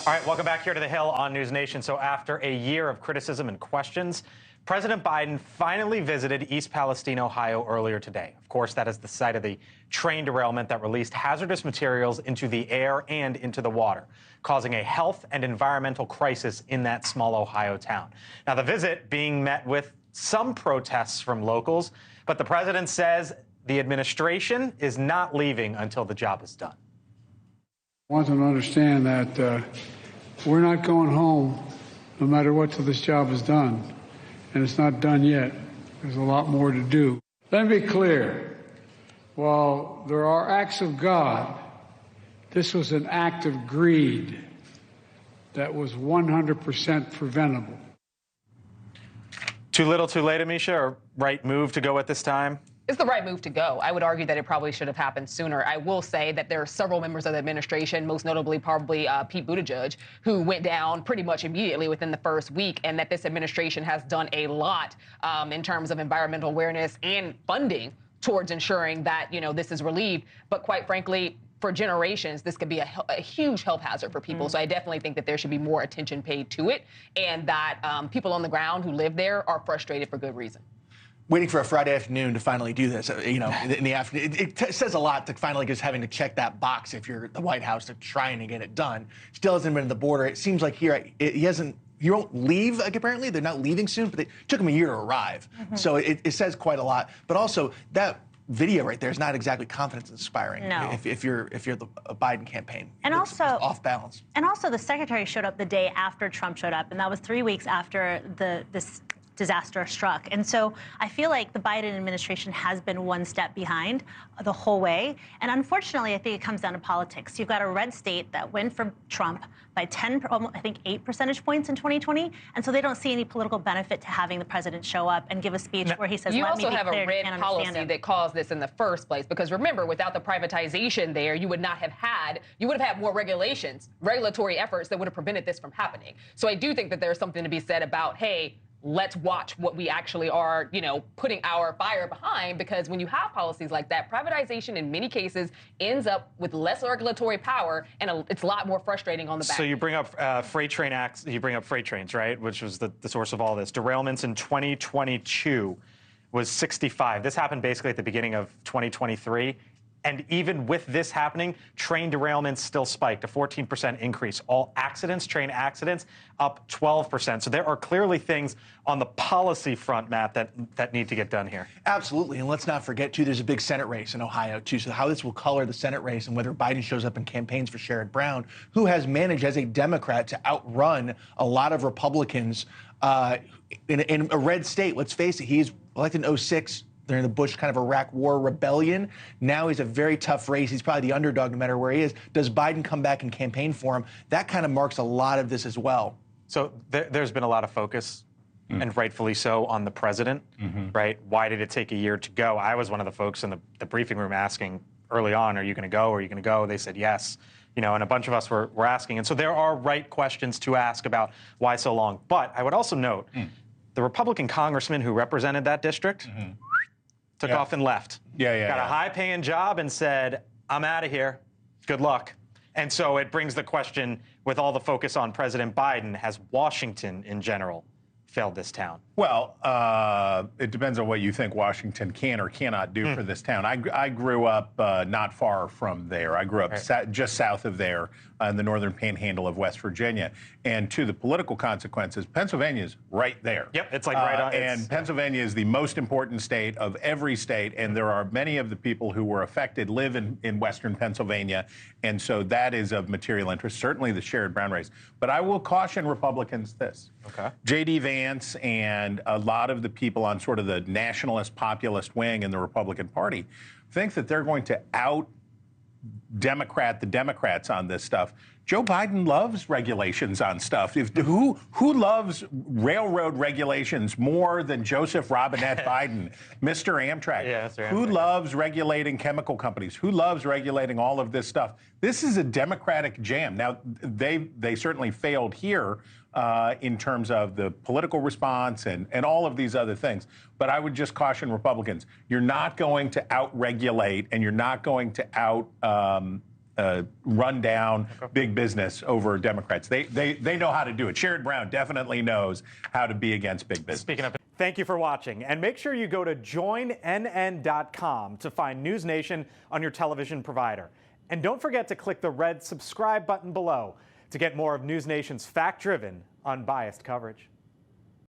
All right, welcome back here to the Hill on NewsNation. So after a year of criticism and questions, President Biden finally visited East Palestine, Ohio earlier today. Of course, that is the site of the train derailment that released hazardous materials into the air and into the water, causing a health and environmental crisis in that small Ohio town. Now, the visit being met with some protests from locals, but the president says the administration is not leaving until the job is done. I want them to understand that we're not going home no matter what till this job is done. And it's not done yet. There's a lot more to do. Let me be clear. While there are acts of God, this was an act of greed that was 100% preventable. Too little, too late, Amisha, or right move to go at this time? It's the right move to go. I would argue that it probably should have happened sooner. I will say that there are several members of the administration, most notably probably Pete Buttigieg, who went down pretty much immediately within the first week, and that this administration has done a lot in terms of environmental awareness and funding towards ensuring that, this is relieved. But quite frankly, for generations, this could be a huge health hazard for people. So I definitely think that there should be more attention paid to it, and that people on the ground who live there are frustrated for good reason. Waiting for a Friday afternoon to finally do this, in the afternoon. It says a lot to finally just having to check that box if you're the White House to trying to get it done. Still hasn't been at the border. It seems like here he hasn't. You won't leave, apparently. They're not leaving soon, but it took him a year to arrive. So it says quite a lot. But also, that video right there is not exactly confidence inspiring. No. If you're the Biden campaign. And it's off balance. And also, the secretary showed up the day after Trump showed up, and that was 3 weeks after this disaster struck. And so I feel like the Biden administration has been one step behind the whole way. And unfortunately, I think it comes down to politics. You've got a red state that went from Trump by 8 percentage points in 2020. And so they don't see any political benefit to having the president show up and give a speech where he says, you let me be also have clear, a red you can't policy understand that caused this in the first place. Because remember, without the privatization there, you would have had more regulatory efforts that would have prevented this from happening. So I do think that there's something to be said about, hey, let's watch what we actually are, putting our fire behind, because when you have policies like that, privatization in many cases ends up with less regulatory power, and it's a lot more frustrating on the back. So you bring up freight train acts, you bring up freight trains, right, which was the source of all this. Derailments in 2022 was 65. This happened basically at the beginning of 2023. And even with this happening, train derailments still spiked, a 14% increase. All accidents, train accidents, up 12%. So there are clearly things on the policy front, Matt, that need to get done here. Absolutely. And let's not forget, too, there's a big Senate race in Ohio, too. So how this will color the Senate race and whether Biden shows up in campaigns for Sherrod Brown, who has managed as a Democrat to outrun a lot of Republicans in a red state. Let's face it, he's elected in 06. During the Bush kind of Iraq war rebellion. Now he's a very tough race. He's probably the underdog no matter where he is. Does Biden come back and campaign for him? That kind of marks a lot of this as well. So there's been a lot of focus, and rightfully so, on the president, right? Why did it take a year to go? I was one of the folks in the briefing room asking early on, are you going to go? Are you going to go? They said yes. And a bunch of us were asking. And so there are right questions to ask about why so long. But I would also note the Republican congressman who represented that district took off and left. Got a high-paying job and said, I'm out of here. Good luck. And so it brings the question, with all the focus on President Biden, has Washington in general failed this town? Well, it depends on what you think Washington can or cannot do for this town. I grew up not far from there. I grew up just south of there in the northern panhandle of West Virginia. And to the political consequences, Pennsylvania is right there. Yep, it's like right on. And Pennsylvania is the most important state of every state. And there are many of the people who were affected live in western Pennsylvania. And so that is of material interest, certainly the Sherrod Brown race. But I will caution Republicans this. Okay. J.D. Vance and a lot of the people on sort of the nationalist populist wing in the Republican Party think that they're going to out-Democrat the Democrats on this stuff. Joe Biden loves regulations on stuff. Who loves railroad regulations more than Joseph Robinette Biden, Mr. Amtrak? Yeah, Mr. Amtrak. Who loves regulating chemical companies? Who loves regulating all of this stuff? This is a Democratic jam. Now, they certainly failed here in terms of the political response and all of these other things. But I would just caution Republicans, you're not going to out-regulate and you're not going to run down big business over Democrats. They know how to do it. Sherrod Brown definitely knows how to be against big business. Speaking of, Thank you for watching, and make sure you go to joinnn.com to find NewsNation on your television provider. And don't forget to click the red subscribe button below to get more of NewsNation's fact-driven, unbiased coverage.